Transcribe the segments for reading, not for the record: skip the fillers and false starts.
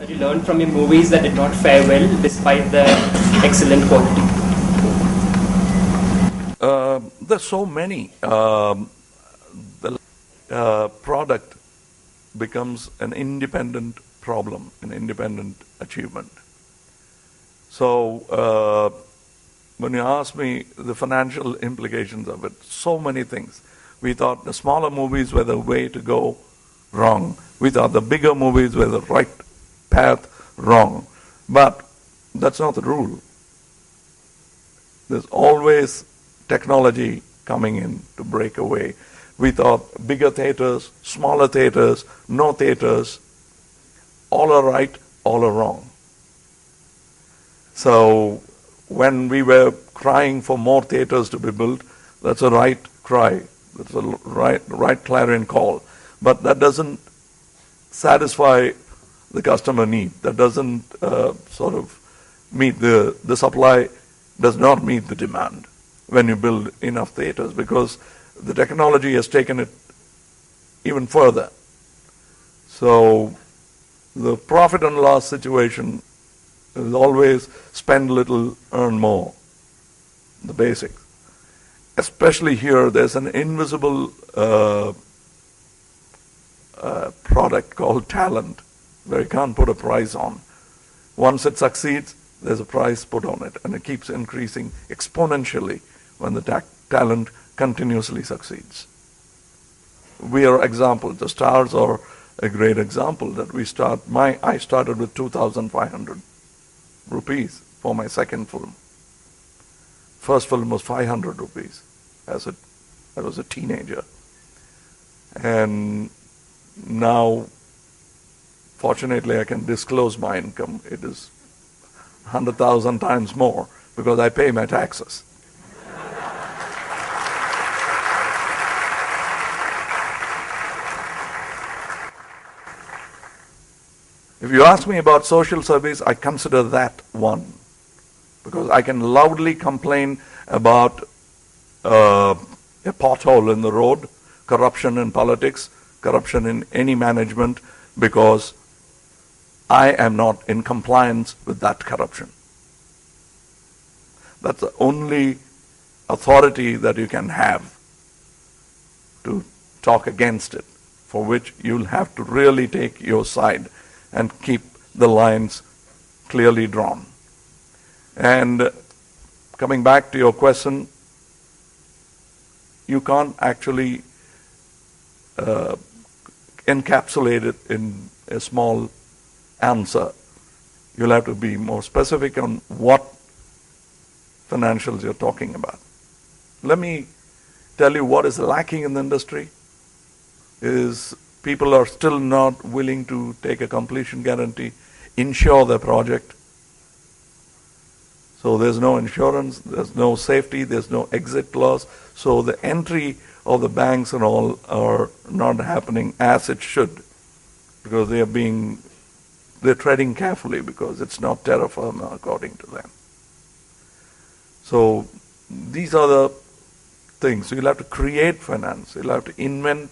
that you learned from your movies that did not fare well despite the excellent quality? There's so many. The product becomes an independent problem, an independent achievement. So when you ask me the financial implications of it, so many things. We thought the smaller movies were the way to go, wrong. We thought the bigger movies were the right path, wrong. But that's not the rule. There's always technology coming in to break away. We thought bigger theaters, smaller theaters, no theaters, all are right, all are wrong. So when we were crying for more theaters to be built, that's a right cry, that's a right clarion call. But that doesn't satisfy the customer need. That doesn't sort of meet the supply, does not meet the demand when you build enough theaters, because the technology has taken it even further. So the profit and loss situation is always spend little, earn more, the basics. Especially here, there's an invisible product called talent, where you can't put a price on. Once it succeeds, there's a price put on it, and it keeps increasing exponentially when the talent continuously succeeds. We are examples. The stars are a great example that we start. I started with 2,500 rupees for my second film. First film was 500 rupees I was a teenager. And now, fortunately, I can disclose my income. It is 100,000 times more because I pay my taxes. If you ask me about social service, I consider that one, because I can loudly complain about a pothole in the road, corruption in politics, corruption in any management, because I am not in compliance with that corruption. That's the only authority that you can have to talk against it, for which you'll have to really take your side and keep the lines clearly drawn. And coming back to your question, you can't actually encapsulate it in a small answer. You'll have to be more specific on what financials you're talking about. Let me tell you what is lacking in the industry is people are still not willing to take a completion guarantee, insure their project. So there's no insurance, there's no safety, there's no exit clause. So the entry of the banks and all are not happening as it should, because they're treading carefully, because it's not terra firma according to them. So these are the things. You'll have to create finance. You'll have to invent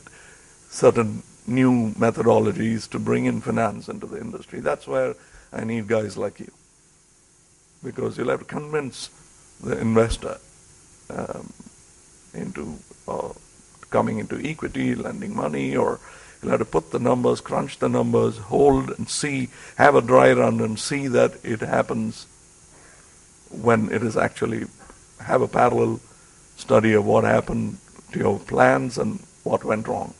certain new methodologies to bring in finance into the industry. That's where I need guys like you, because you'll have to convince the investor into coming into equity, lending money, or you'll have to put the numbers, crunch the numbers, hold and see, have a dry run and see that it happens when it is actually, have a parallel study of what happened to your plans and what went wrong.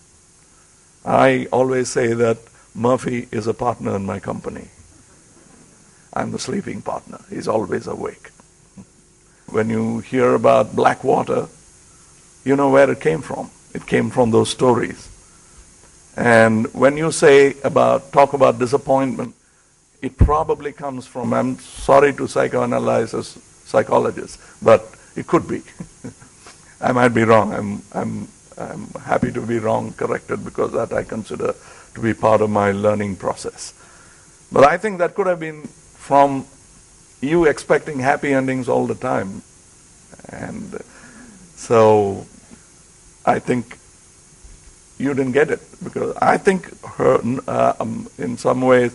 I always say that Murphy is a partner in my company. I'm the sleeping partner. He's always awake. When you hear about Blackwater, you know where it came from. It came from those stories. And when you talk about disappointment, it probably comes from, I'm sorry to psychoanalyze as psychologists, but it could be. I might be wrong. I'm happy to be wrong, corrected, because that I consider to be part of my learning process. But I think that could have been from you expecting happy endings all the time. And so I think you didn't get it, because I think in some ways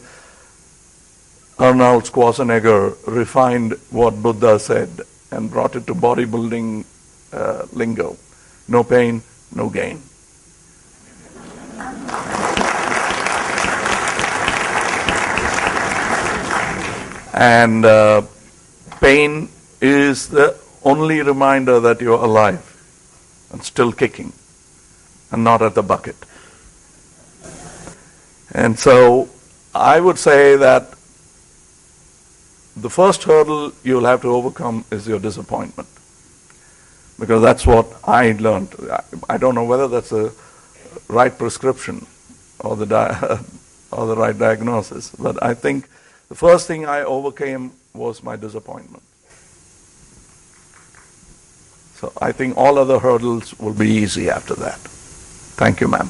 Arnold Schwarzenegger refined what Buddha said and brought it to bodybuilding lingo. No pain, no gain. And pain is the only reminder that you're alive and still kicking and not at the bucket. And so I would say that the first hurdle you'll have to overcome is your disappointment. Because that's what I learned. I don't know whether that's the right prescription or or the right diagnosis, but I think the first thing I overcame was my disappointment. So I think all other hurdles will be easy after that. Thank you, ma'am.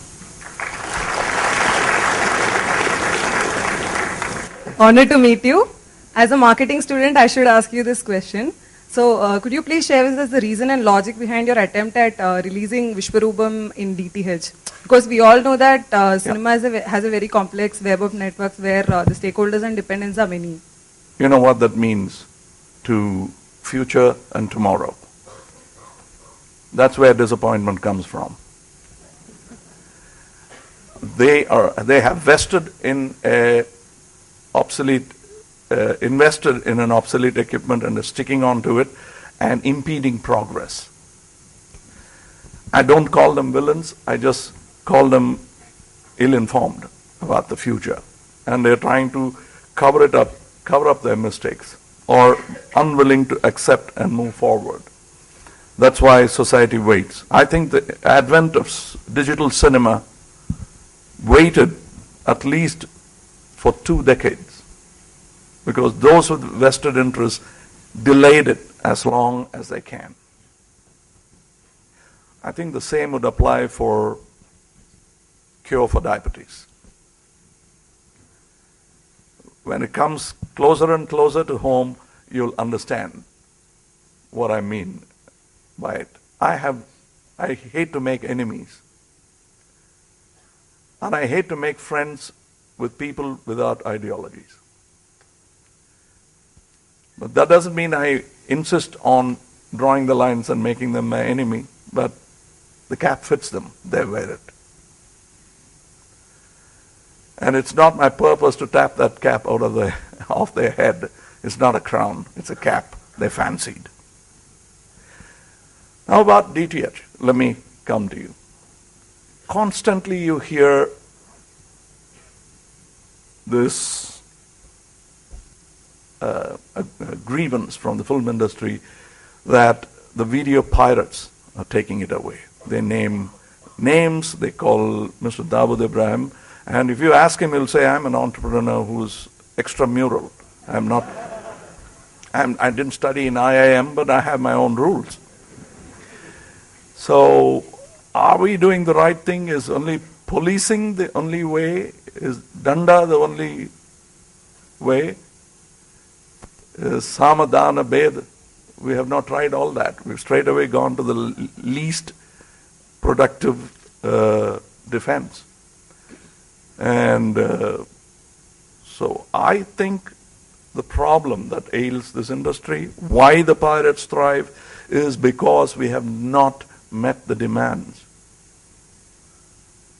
Honored to meet you. As a marketing student, I should ask you this question. So, could you please share with us the reason and logic behind your attempt at releasing Vishwarupam in DTH? Because we all know that cinema has a very complex web of networks where the stakeholders and dependents are many. You know what that means to future and tomorrow. That's where disappointment comes from. They have vested in a obsolete, invested in an obsolete equipment and are sticking on to it and impeding progress. I don't call them villains, I just call them ill-informed about the future. And they're trying to cover up their mistakes or unwilling to accept and move forward. That's why society waits. I think the advent of digital cinema waited at least for 2 decades because those with vested interests delayed it as long as they can. I think the same would apply for cure for diabetes. When it comes closer and closer to home, you'll understand what I mean by it. I hate to make enemies. And I hate to make friends with people without ideologies. But that doesn't mean I insist on drawing the lines and making them my enemy, but the cap fits them, they wear it. And it's not my purpose to tap that cap out of off their head. It's not a crown, it's a cap they fancied. Now about DTH, let me come to you. Constantly you hear this a grievance from the film industry that the video pirates are taking it away. They name names, they call Mr. Dawood Ibrahim, and if you ask him, he'll say, I'm an entrepreneur who's extramural. I didn't study in IIM, but I have my own rules. So, are we doing the right thing? Is only policing the only way? Is danda the only way? Is samadana bed? We have not tried all that. We've straight away gone to the least productive defense. And so I think the problem that ails this industry, why the pirates thrive, is because we have not met the demands.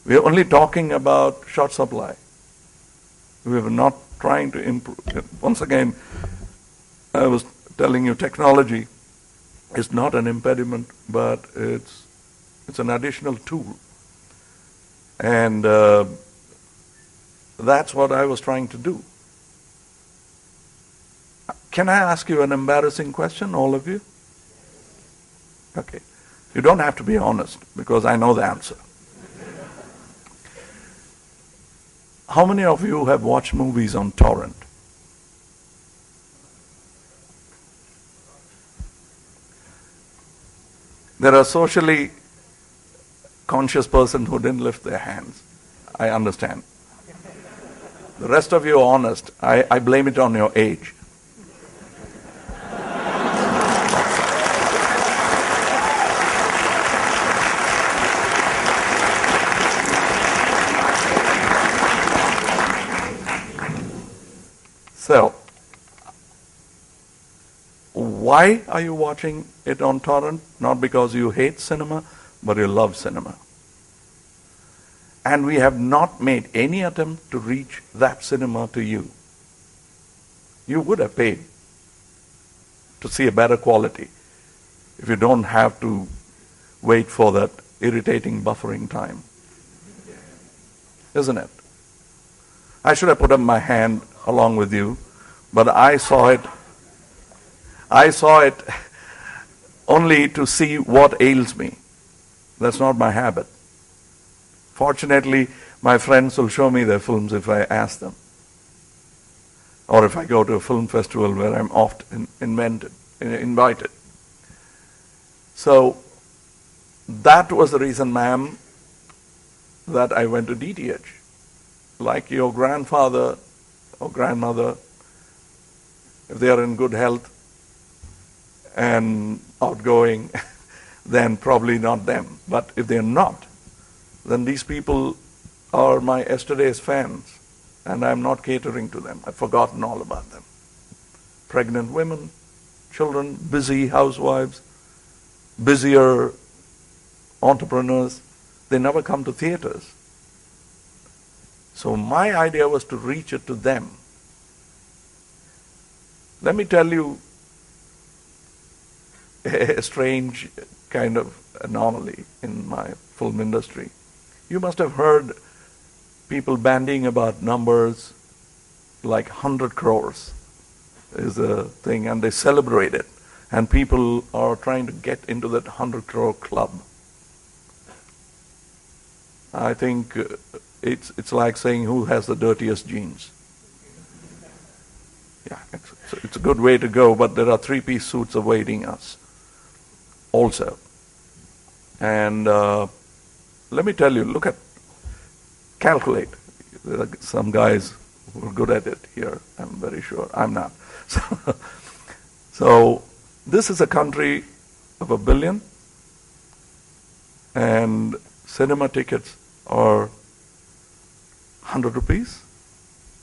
We are only talking about short supply. We are not trying to improve. Once again, I was telling you technology is not an impediment, but it's an additional tool. And that's what I was trying to do. Can I ask you an embarrassing question, all of you? Okay. You don't have to be honest, because I know the answer. How many of you have watched movies on torrent? There are socially conscious persons who didn't lift their hands. I understand. The rest of you are honest. I blame it on your age. So, why are you watching it on torrent? Not because you hate cinema, but you love cinema. And we have not made any attempt to reach that cinema to you. You would have paid to see a better quality if you don't have to wait for that irritating buffering time. Isn't it? I should have put up my hand along with you, but I saw it only to see what ails me. That's not my habit. Fortunately, my friends will show me their films if I ask them. Or if I go to a film festival where I'm often invited. So, that was the reason, ma'am, that I went to DTH. Like your grandfather or grandmother, if they are in good health and outgoing, then probably not them. But if they're not, then these people are my yesterday's fans, and I'm not catering to them. I've forgotten all about them. Pregnant women, children, busy housewives, busier entrepreneurs, they never come to theaters. So my idea was to reach it to them. Let me tell you a strange kind of anomaly in my film industry. You must have heard people bandying about numbers like 100 crores is a thing, and they celebrate it. And people are trying to get into that 100 crore club. I think it's like saying who has the dirtiest jeans. Yeah, it's a good way to go, but there are three-piece suits awaiting us also. And let me tell you, calculate. There are some guys who are good at it here, I'm very sure. I'm not. So this is a country of 1 billion, and cinema tickets are 100 rupees,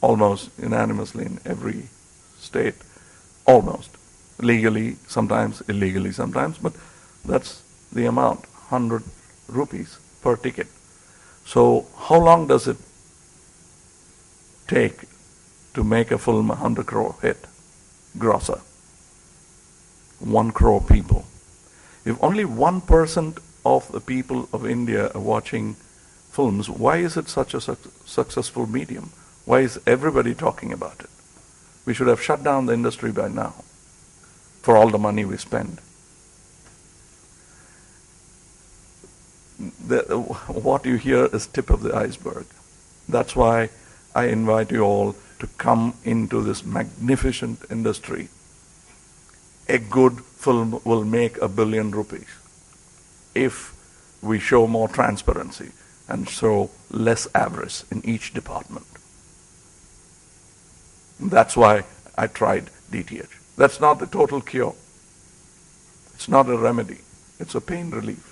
almost unanimously in every state, almost. Legally, sometimes, illegally sometimes, but that's the amount, 100 rupees per ticket. So how long does it take to make a film 100 crore hit, grosser? 1 crore people. If only 1% of the people of India are watching films, why is it such a successful medium? Why is everybody talking about it? We should have shut down the industry by now for all the money we spend. What you hear is tip of the iceberg. That's why I invite you all to come into this magnificent industry. A good film will make 1 billion rupees if we show more transparency and show less avarice in each department. That's why I tried DTH. That's not the total cure. It's not a remedy. It's a pain relief.